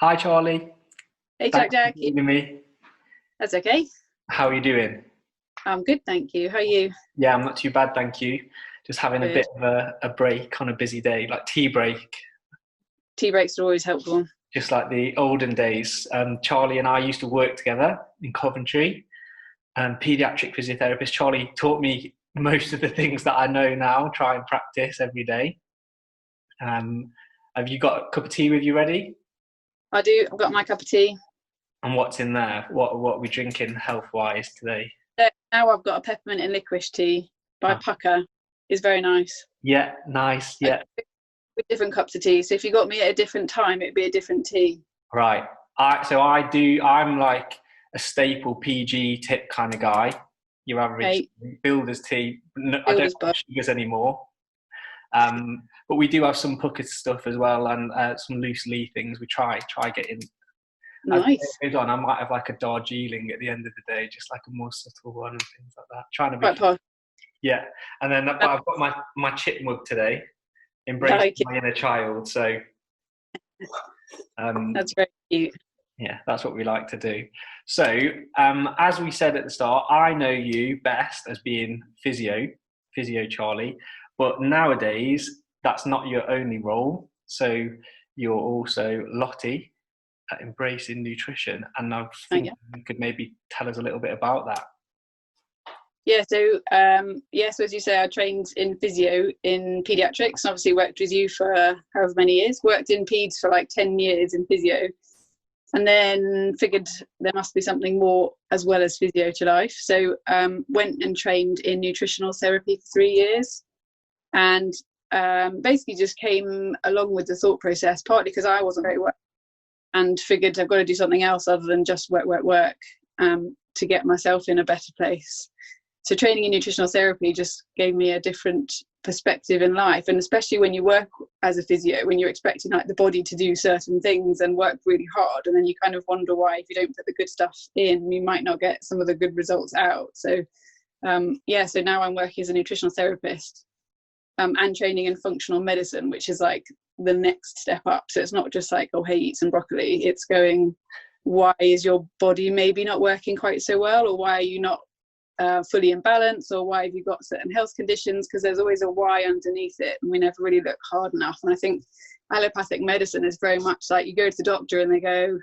Hi, Charlie. Hey, Thanks for Jack. joining me. That's okay. How are you doing? I'm good, thank you. How are you? Yeah, I'm not too bad, thank you. Just having a Good. bit of a break on a busy day, like tea break, Tea breaks are always helpful. just like the olden days. Charlie and I used to work together in Coventry. Paediatric physiotherapist. Charlie taught me most of the things that I know now, try and practice every day. Um, have you got a cup of tea with you ready? I do. I've got my cup of tea. And what's in there? What are we drinking health-wise today? Now I've got a peppermint and licorice tea by Ah, Pucker. It's very nice. yeah, nice. I Yeah, with different cups of tea. So if you got me at a different time, it'd be a different tea. right. I'm like a staple PG tip kind of guy. Your average Hey, builder's tea. No, I don't builder's have bar. sugars anymore. But we do have some pucker stuff as well, and some loose leaf things. We try getting. As Nice. it goes on, I might have like a Darjeeling at the end of the day, just like a more subtle one and things like that. Trying to be, Quite posh. yeah. And then but I I've got my chip mug today, embracing like it. my inner child. So um, That's very cute. yeah, that's what we like to do. So, as we said at the start, I know you best as being physio Charlie, but nowadays that's not your only role. So you're also Lottie at Embracing Nutrition, and I Thank think you. you could maybe tell us a little bit about that. Yeah, so as you say, I trained in physio in paediatrics and obviously worked with you for however many years. Worked in peds for like 10 years in physio. And then figured there must be something more as well as physio to life. So went and trained in nutritional therapy for 3 years, and basically just came along with the thought process, partly because I wasn't very well and figured I've got to do something else other than just work to get myself in a better place. So training in nutritional therapy just gave me a different perspective in life, and especially when you work as a physio, when you're expecting like the body to do certain things and work really hard, and then you kind of wonder why if you don't put the good stuff in, you might not get some of the good results out. So so now I'm working as a nutritional therapist and training in functional medicine, which is like the next step up. So it's not just like, oh hey, eat some broccoli. It's going, why is your body maybe not working quite so well, or why are you not fully in balance, or why have you got certain health conditions? Because there's always a why underneath it, and we never really look hard enough. And I think allopathic medicine is very much like you go to the doctor and they go,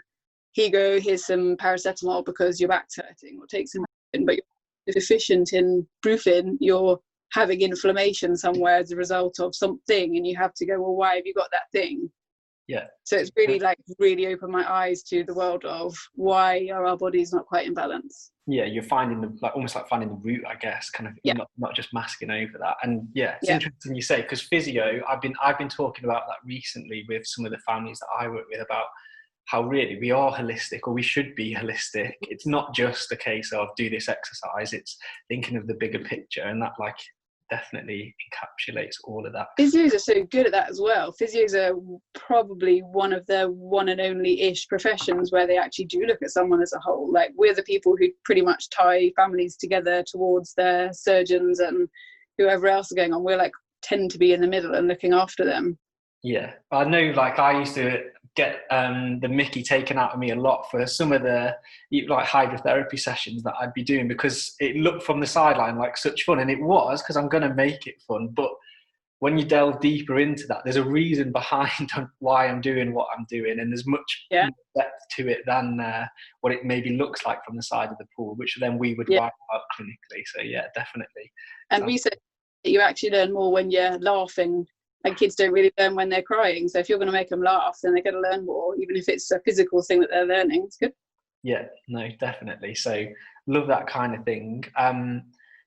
here you go, here's some paracetamol because your back's hurting, or take some brufen, but you're deficient in brufen, you're having inflammation somewhere as a result of something, and you have to go, well, why have you got that thing? Yeah. So it's really opened my eyes to the world of why are our bodies not quite in balance. Yeah, you're finding almost like finding the root, I guess, kind of Yeah. not just masking over that. And yeah, it's Yeah. interesting you say, because physio, I've been talking about that recently with some of the families that I work with, about how really we are holistic, or we should be holistic. It's not just a case of do this exercise, it's thinking of the bigger picture, and that like definitely encapsulates all of that. Physios are so good at that as well. Physios are probably one of the one and only-ish professions where they actually do look at someone as a whole. Like, we're the people who pretty much tie families together towards their surgeons and whoever else is going on. We're like tend to be in the middle and looking after them. Yeah, I know, like I used to get the mickey taken out of me a lot for some of the like hydrotherapy sessions that I'd be doing, because it looked from the sideline like such fun, and it was, because I'm going to make it fun. But when you delve deeper into that, there's a reason behind why I'm doing what I'm doing, and there's much more depth to it than what it maybe looks like from the side of the pool, which then we would write about clinically. So yeah, definitely. And research that you actually learn more when you're laughing. And kids don't really learn when they're crying. So if you're going to make them laugh, then they're going to learn more, even if it's a physical thing that they're learning. It's good. Yeah, no, definitely. So love that kind of thing.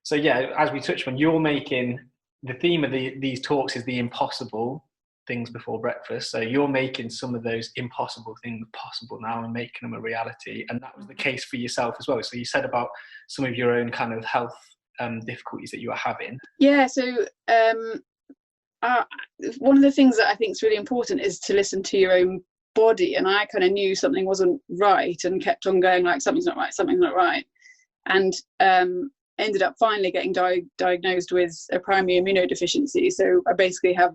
So yeah, as we touched on, you're making the theme of these talks is the impossible things before breakfast. So you're making some of those impossible things possible now and making them a reality. And that was the case for yourself as well. So you said about some of your own kind of health difficulties that you were having. Yeah. So one of the things that I think is really important is to listen to your own body. And I kind of knew something wasn't right and kept on going like, something's not right. And ended up finally getting diagnosed with a primary immunodeficiency. So I basically have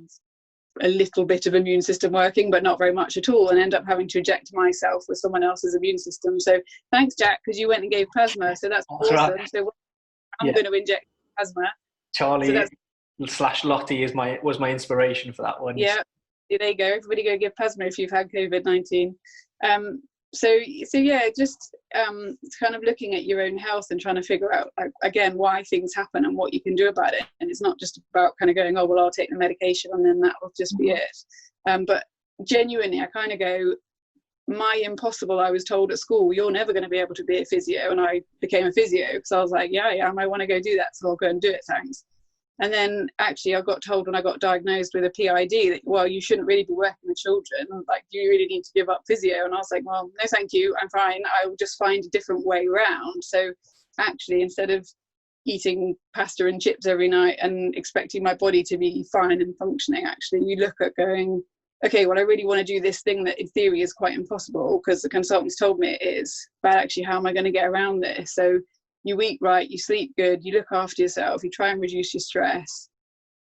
a little bit of immune system working, but not very much at all, and end up having to inject myself with someone else's immune system. So thanks, Jack, because you went and gave plasma. So that's awesome. Right. So I'm going to inject plasma. Charley / Lottie was my inspiration for that one. Yeah, there you go. Everybody go give plasma if you've had COVID-19. So yeah, just kind of looking at your own health and trying to figure out, like, again, why things happen and what you can do about it. And it's not just about kind of going, oh, well, I'll take the medication and then that will just be it. But genuinely, I kind of go, my impossible, I was told at school, you're never going to be able to be a physio. And I became a physio because I was like, yeah, I want to go do that. So I'll go and do it, thanks. And then actually I got told when I got diagnosed with a PID that, well, you shouldn't really be working with children. Like, do you really need to give up physio? And I was like, well, no, thank you. I'm fine. I will just find a different way around. So actually, instead of eating pasta and chips every night and expecting my body to be fine and functioning, actually, you look at going, okay, well, I really want to do this thing that in theory is quite impossible because the consultants told me it is, but actually, how am I going to get around this? So you eat right, you sleep good, you look after yourself, you try and reduce your stress,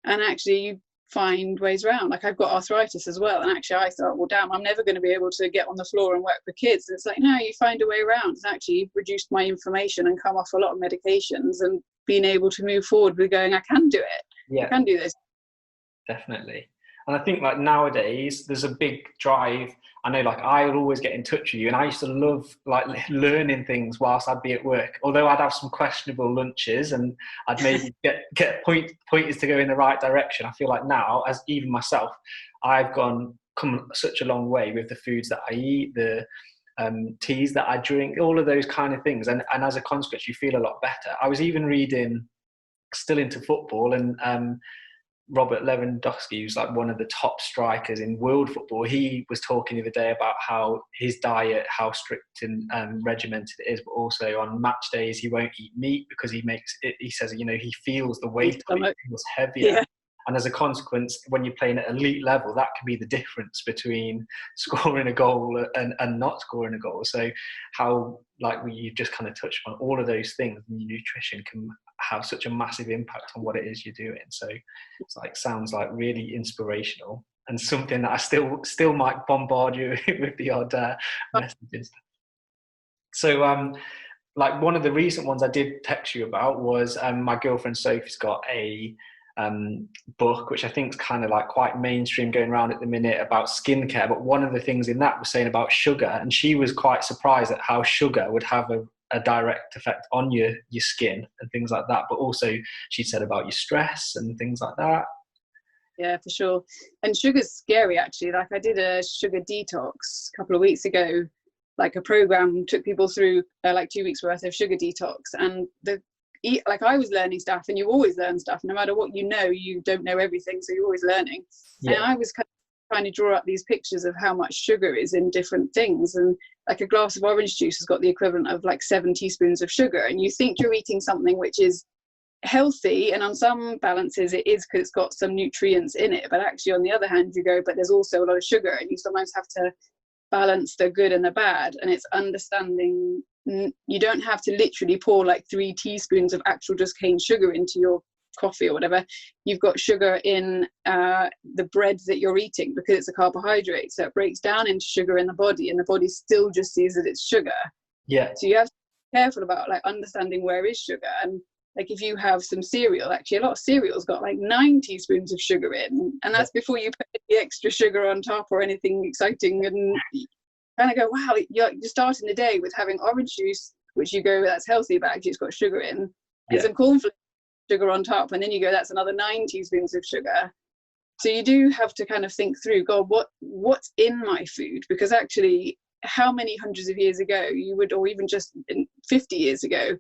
and actually you find ways around. Like, I've got arthritis as well, and actually I thought, well, damn, I'm never going to be able to get on the floor and work with kids. And it's like, no, you find a way around. It's actually reduced my inflammation and come off a lot of medications and being able to move forward with going, I can do it. Yeah, I can do this. Definitely. And I think, like, nowadays there's a big drive. I know, like, I would always get in touch with you, and I used to love, like, learning things whilst I'd be at work. Although I'd have some questionable lunches, and I'd maybe get pointers to go in the right direction. I feel like now, as even myself, I've come such a long way with the foods that I eat, the teas that I drink, all of those kind of things. And as a consequence, you feel a lot better. I was even reading, still into football, and Robert Lewandowski, who's like one of the top strikers in world football, he was talking the other day about how his diet, how strict and regimented it is, but also on match days he won't eat meat because he says, you know, he feels the weight of it, feels heavier. Yeah. And as a consequence, when you're playing at elite level, that can be the difference between scoring a goal and not scoring a goal. So how, like, you've just kind of touched on all of those things, and your nutrition can have such a massive impact on what it is you're doing. So it's like, sounds like really inspirational, and something that I still might bombard you with the odd messages. So like, one of the recent ones I did text you about was my girlfriend Sophie's got a book, which I think is kind of like quite mainstream going around at the minute, about skincare. But one of the things in that was saying about sugar, and she was quite surprised at how sugar would have a direct effect on your skin and things like that. But also she said about your stress and things like that. Yeah, for sure. And sugar's scary, actually. Like, I did a sugar detox a couple of weeks ago, like a program, took people through like 2 weeks worth of sugar detox. And like, I was learning stuff, and you always learn stuff. No matter what you know, you don't know everything, so you're always learning. Yeah. And I was kind of trying to draw up these pictures of how much sugar is in different things. And like, a glass of orange juice has got the equivalent of like 7 teaspoons of sugar. And you think you're eating something which is healthy, and on some balances it is because it's got some nutrients in it. But actually, on the other hand, you go, but there's also a lot of sugar, and you sometimes have to balance the good and the bad. And it's understanding you don't have to literally pour like 3 teaspoons of actual just cane sugar into your coffee or whatever. You've got sugar in the bread that you're eating because it's a carbohydrate, so it breaks down into sugar in the body, and the body still just sees that it's sugar. Yeah. So you have to be careful about, like, understanding where is sugar. And like, if you have some cereal, actually a lot of cereal's got like 9 teaspoons of sugar in, and that's before you put the extra sugar on top or anything exciting. And you kind of go, wow, you're starting the day with having orange juice, which you go, that's healthy, but actually it's got sugar in, and some cornflakes, sugar on top, and then you go, that's another 9 teaspoons of sugar. So you do have to kind of think through, God, what's in my food? Because actually, how many hundreds of years ago you would, or even just 50 years ago,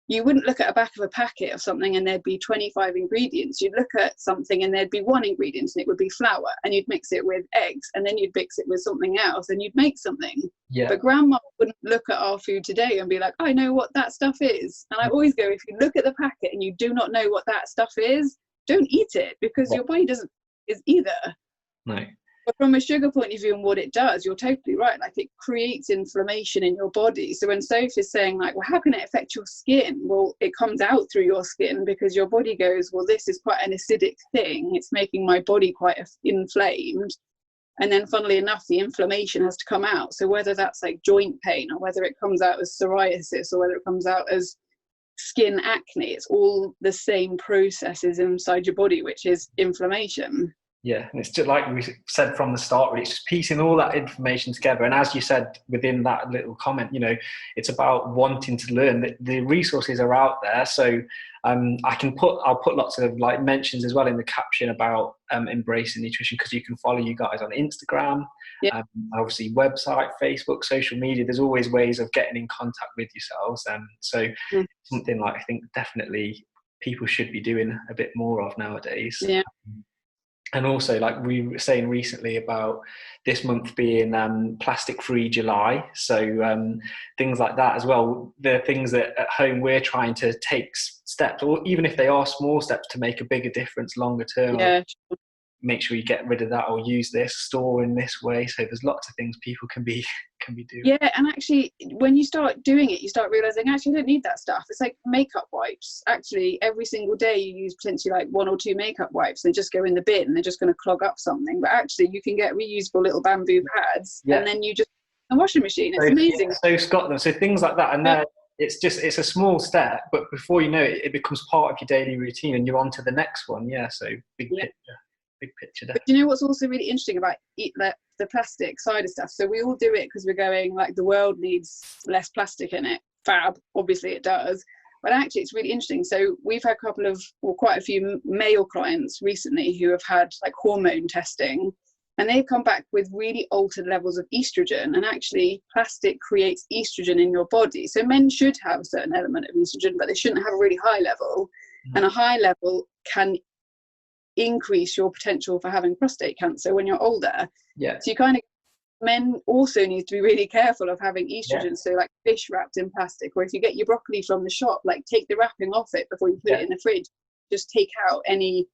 you wouldn't look at a back of a packet of something and there'd be 25 ingredients. You'd look at something and there'd be 1 ingredient, and it would be flour, and you'd mix it with eggs, and then you'd mix it with something else, and you'd make something. Yeah. But grandma wouldn't look at our food today and be like, I know what that stuff is. And I always go, if you look at the packet and you do not know what that stuff is, don't eat it, because your body doesn't is either. No. But from a sugar point of view and what it does, you're totally right. Like, it creates inflammation in your body. So when Sophie's saying like, well, how can it affect your skin? Well, it comes out through your skin because your body goes, well, this is quite an acidic thing. It's making my body quite inflamed. And then funnily enough, the inflammation has to come out. So whether that's like joint pain, or whether it comes out as psoriasis, or whether it comes out as skin acne, it's all the same processes inside your body, which is inflammation. Yeah, and it's just like we said from the start, really, it's just piecing all that information together. And as you said within that little comment, it's about wanting to learn. The resources are out there, so I'll put lots of like mentions as well in the caption about embracing nutrition, because you can follow you guys on Instagram, obviously website, Facebook, social media. There's always ways of getting in contact with yourselves, so something like I think definitely people should be doing a bit more of nowadays. Yeah. And also, like we were saying recently about this month being Plastic-Free July, so things like that as well. The things that at home we're trying to take steps, or even if they are small steps, to make a bigger difference longer term. Yeah. Make sure you get rid of that, or use this, store in this way. So there's lots of things people can be doing. Yeah, and actually, when you start doing it, you start realizing actually I don't need that stuff. It's like makeup wipes. Actually, every single day you use potentially like 1 or 2 makeup wipes. They just go in the bin, and they're just going to clog up something. But actually, you can get reusable little bamboo pads, and then you just a washing machine. It's amazing. So Scotland, so things like that, and it's a small step, but before you know it, it becomes part of your daily routine, and you're on to the next one. Yeah, so big picture there. But you know what's also really interesting about the plastic side of stuff? So we all do it because we're going like the world needs less plastic in it. Fab, obviously it does. But actually it's really interesting. So we've had quite a few male clients recently who have had like hormone testing, and they've come back with really altered levels of estrogen. And actually plastic creates estrogen in your body. So men should have a certain element of estrogen, but they shouldn't have a really high level. And a high level can increase your potential for having prostate cancer when you're older. So you men also need to be really careful of having estrogen. So like fish wrapped in plastic, or if you get your broccoli from the shop, like take the wrapping off it before you put it in the fridge. Just take out any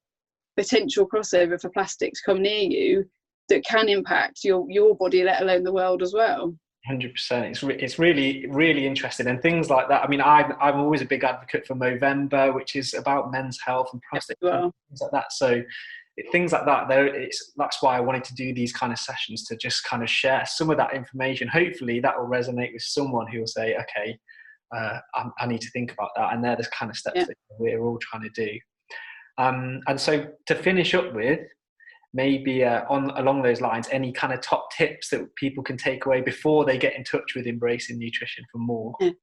potential crossover for plastics come near you that can impact your body, let alone the world as well. 100%. It's really, really interesting, and things like that. I mean, I'm always a big advocate for Movember, which is about men's health and prostate, things like that. So things like that, that's why I wanted to do these kind of sessions, to just kind of share some of that information. Hopefully that will resonate with someone who will say, okay, I need to think about that, and they're the kind of steps that we're all trying to do. And so to finish up with, maybe along those lines, any kind of top tips that people can take away before they get in touch with Embracing Nutrition for more? Do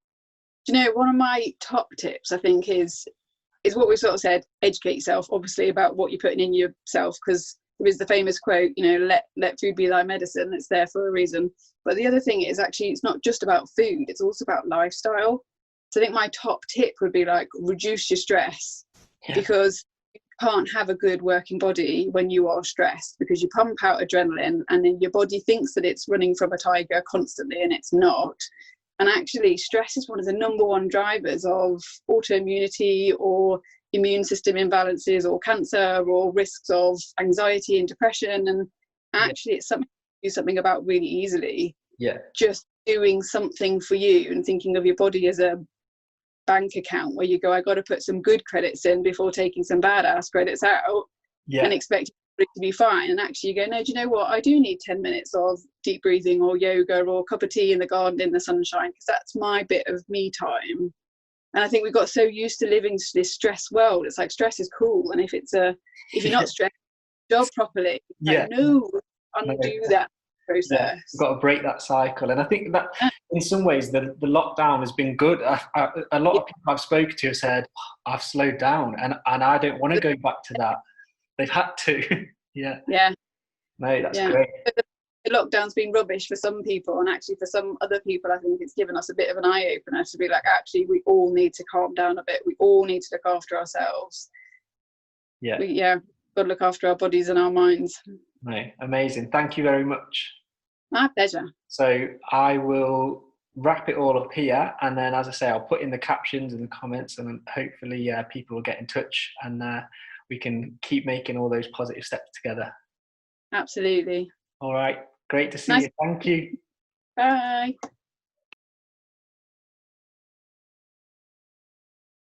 you know, one of my top tips, I think, is what we sort of said: educate yourself, obviously, about what you're putting in yourself, because there is the famous quote, let food be thy medicine. It's there for a reason. But the other thing is, actually, it's not just about food, it's also about lifestyle. So I think my top tip would be like, reduce your stress, because can't have a good working body when you are stressed, because you pump out adrenaline and then your body thinks that it's running from a tiger constantly, and it's not. And actually stress is one of the #1 drivers of autoimmunity or immune system imbalances or cancer or risks of anxiety and depression. And actually it's something to do something about really easily. Just doing something for you and thinking of your body as a bank account where you go, I got to put some good credits in before taking some badass credits out, and expect it to be fine. And actually you go, no, do you know what, I do need 10 minutes of deep breathing or yoga or a cup of tea in the garden in the sunshine, because that's my bit of me time. And I think we've got so used to living this stress world. It's like stress is cool, and if you're not stressed, job properly, undo that process. You've got to break that cycle. And I think that in some ways the lockdown has been good. A lot of people I've spoken to have said, I've slowed down, and I don't want to go back to that. They've had to. No, that's great. The lockdown's been rubbish for some people, and actually for some other people I think it's given us a bit of an eye-opener to be like, actually we all need to calm down a bit, we all need to look after ourselves. Got to look after our bodies and our minds. No, amazing. Thank you very much. My pleasure. So I will wrap it all up here, and then, as I say, I'll put in the captions and the comments, and then hopefully people will get in touch, and we can keep making all those positive steps together. Absolutely. All right. Great to see Nice. you. Thank you. Bye.